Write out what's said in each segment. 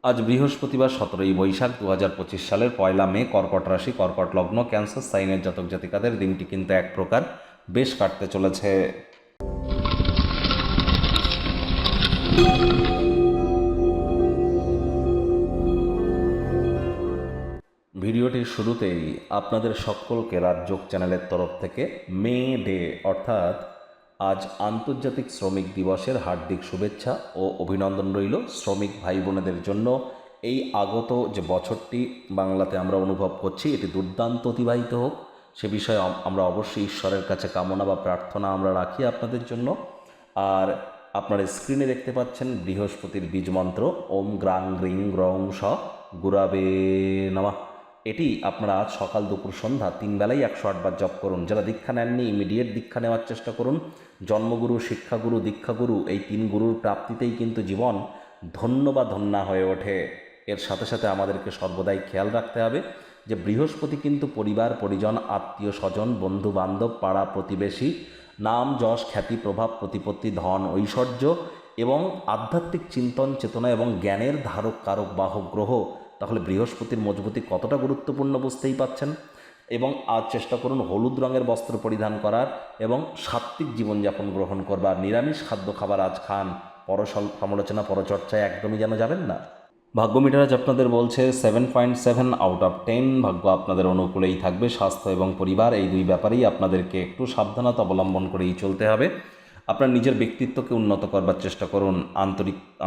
আজ বৃহস্পতিবার 17ই বৈশাখ 2025 সালের 1 মে, কর্কট রাশি, কর্কট লগ্ন, ক্যান্সার সাইনের জাতক জাতিকাদের দিনটি কিন্তু এক প্রকার বেশ কাটতে চলেছে। ভিডিওটির শুরুতেই আপনাদের সকলকে রাজযোগ চ্যানেলের তরফ থেকে মে ডে অর্থাৎ আজ আন্তর্জাতিক শ্রমিক দিবসের হার্দিক শুভেচ্ছা ও অভিনন্দন রইল। শ্রমিক ভাই বোনেদের জন্য এই আগত যে বছরটি বাংলাতে আমরা অনুভব করছি এটি দুর্দান্ত অতিবাহিত হোক, সে বিষয়ে আমরা অবশ্যই ঈশ্বরের কাছে কামনা বা প্রার্থনা আমরা রাখি আপনাদের জন্য। আর আপনারা স্ক্রিনে দেখতে পাচ্ছেন বৃহস্পতির বীজ মন্ত্র ওম গ্রাং গ্রিং গ্রং স গুরাবে নমঃ। এটি আপনারা আজ সকাল দুপুর সন্ধ্যা 3 বেলাই 108 বার জপ করুন। যারা দীক্ষা নেননি ইমিডিয়েট দীক্ষা নেওয়ার চেষ্টা করুন। জন্মগুরু, শিক্ষাগুরু, দীক্ষাগুরু এই 3 গুরুর প্রাপ্তিতেই কিন্তু জীবন ধন্য বা ধন্যা হয়ে ওঠে। এর সাথে সাথে আমাদেরকে সর্বদাই খেয়াল রাখতে হবে যে বৃহস্পতি কিন্তু পরিবার পরিজন, আত্মীয় স্বজন, বন্ধু বান্ধব, পাড়া প্রতিবেশী, নাম যশ খ্যাতি প্রভাব প্রতিপত্তি ধন ঐশ্বর্য এবং আধ্যাত্মিক চিন্তন চেতনা এবং জ্ঞানের ধারক কারক বাহক গ্রহ। তাহলে বৃহস্পতির মজবুতি কতটা গুরুত্বপূর্ণ বুঝতেই পাচ্ছেন। এবং আজ চেষ্টা করুন হলুদ রঙের বস্ত্র পরিধান করার এবং সাত্ত্বিক জীবনযাপন গ্রহণ করবার। নিরামিষ খাদ্য খাবার আজ খান। সমালোচনা পরচর্চায় একদমই যেন যাবেন না। ভাগ্য মিটার আজ আপনাদের বলছে 7.7 আউট অফ 10। ভাগ্য আপনাদের অনুকূলেই থাকবে। স্বাস্থ্য এবং পরিবার এই দুই ব্যাপারেই আপনাদেরকে একটু সাবধানতা অবলম্বন করেই চলতে হবে। আপনার নিজের ব্যক্তিত্বকে উন্নত করবার চেষ্টা করুন,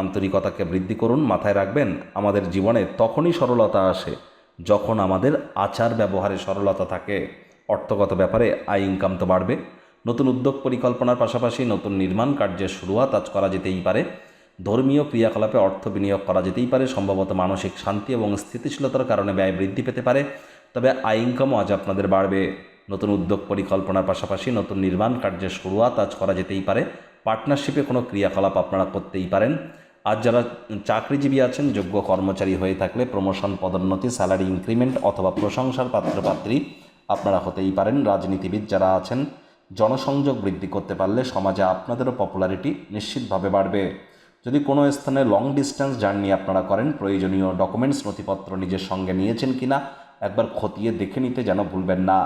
আন্তরিকতাকে বৃদ্ধি করুন। মাথায় রাখবেন আমাদের জীবনে তখনই সরলতা আসে যখন আমাদের আচার ব্যবহারে সরলতা থাকে। অর্থগত ব্যাপারে আয় ইনকাম তো বাড়বে। নতুন উদ্যোগ পরিকল্পনার পাশাপাশি নতুন নির্মাণ কার্যের শুরুয়াত আজ করা যেতেই পারে। ধর্মীয় ক্রিয়াকলাপে অর্থ বিনিয়োগ করা যেতেই পারে। সম্ভবত মানসিক শান্তি এবং স্থিতিশীলতার কারণে ব্যয় বৃদ্ধি পেতে পারে, তবে আয় ইনকামও আজ আপনাদের বাড়বে। নতুন উদ্যোগ পরিকল্পনার পাশাপাশি নতুন নির্মাণ কার্যের শুরুয়াত আজ করা যেতেই পারে। পার্টনারশিপে কোনো ক্রিয়াকলাপ আপনারা করতেই পারেন। আজ যারা চাকরিজীবী আছেন, যোগ্য কর্মচারী হয়ে থাকলে প্রমোশন, পদোন্নতি, স্যালারি ইনক্রিমেন্ট অথবা প্রশংসার পাত্রপাত্রী আপনারা হতেই পারেন। রাজনীতিবিদ যারা আছেন, জনসংযোগ বৃদ্ধি করতে পারলে সমাজে আপনাদেরও পপুলারিটি নিশ্চিতভাবে বাড়বে। যদি কোনো স্থানে লং ডিস্টেন্স জার্নি আপনারা করেন, প্রয়োজনীয় ডকুমেন্টস নথিপত্র নিজের সঙ্গে নিয়েছেন কিনা একবার খতিয়ে দেখে নিতে যেন ভুলবেন না।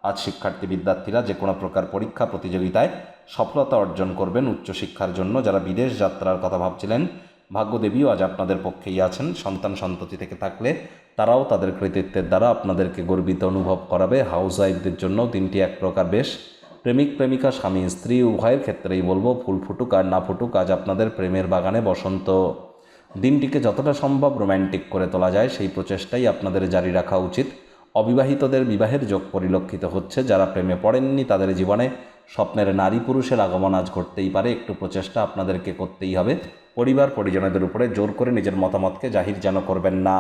আজ শিক্ষার্থী বিদ্যার্থীরা যে কোনো প্রকার পরীক্ষা প্রতিযোগিতায় সফলতা অর্জন করবেন। উচ্চশিক্ষার জন্য যারা বিদেশ যাত্রার কথা ভাবছিলেন, ভাগ্যদেবীও আজ আপনাদের পক্ষেই আছেন। সন্তান সন্ততি থেকে থাকলে তারাও তাদের কৃতিত্বের দ্বারা আপনাদেরকে গর্বিত অনুভব করাবে। হাউস ওয়াইফদের জন্য দিনটি এক প্রকার বেশ। প্রেমিক প্রেমিকা, স্বামী স্ত্রী উভয়ের ক্ষেত্রেই বলবো ফুল ফুটুক আর না ফুটুক, আজ আপনাদের প্রেমের বাগানে বসন্ত। দিনটিকে যতটা সম্ভব রোম্যান্টিক করে তোলা যায় সেই প্রচেষ্টাই আপনাদের জারি রাখা উচিত। অবিবাহিতদের বিবাহের যোগ পরিলক্ষিত হচ্ছে। যারা প্রেমে পড়েননি তাদের জীবনে স্বপ্নের নারী পুরুষের আগমন আজ ঘটতেই পারে। একটু প্রচেষ্টা আপনাদেরকে করতেই হবে। পরিবার পরিজনদের উপরে জোর করে নিজের মতামতকে জাহির যেন করবেন না।